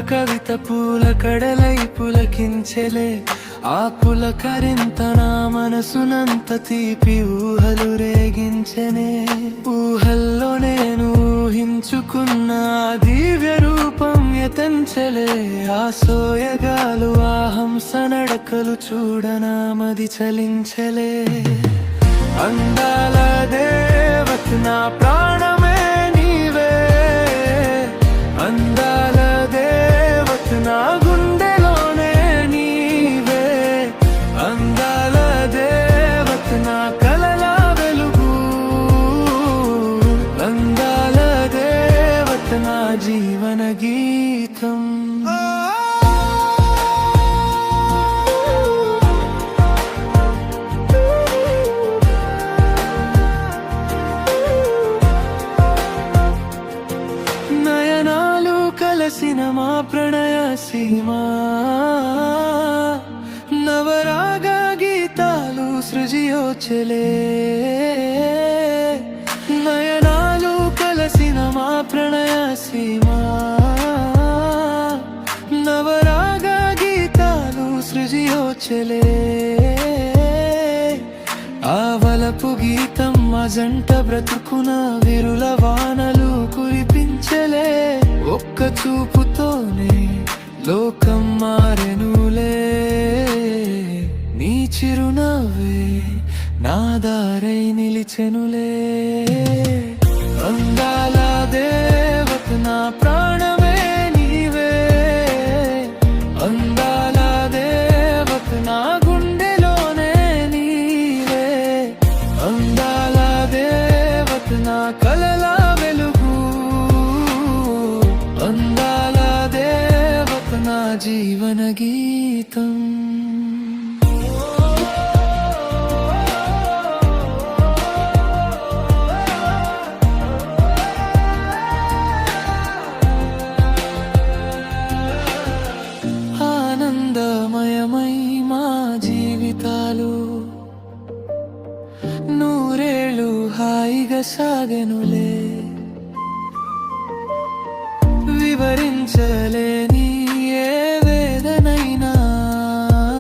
కవిత పూల కడలై పులకించెలే ఆ పులకరింత నా మనసునంత తీపి ఊహలు రేగించెనే ఊహల్లో నేను ఊహించుకున్న దివ్య రూపం యతంచెలే ఆ సోయగాలు ఆ హంస నడకలు చూడనా మది చలించెలే అందాల దేవత నా ప్రాణమే నీవే అందాల దేవత నా గుండెలోనే నీవే అందాల దేవత నా కలల వెలుగు అందాల దేవత నా జీవన గీతం సినిమా ప్రణయ సీమా నవరాగ గీతాలు సృజియోచలే నయనాలు కలసిన మా ప్రణయ సీమా నవరాగ గీతాలు సృజియోచలే ఆవలపు గీతం అజంట బ్రతుకున విరుల వానలు కురిపించలే ఒక్క చూపుతోనే లోకం మారెనులే నీ చిరునవ్వే నా దారై నిలిచెనులే అందాల దేవత నా ప్రాణమే నీవే అందాల దేవత నా గుండెలోనే నీవే అందాల దేవత నా కలల వెలుగు అందాల దేవత నా జీవన గీతం ఆనందమయమై మా జీవితాలు నూరేళ్ళు హాయిగా సాగెనులే వివరించలే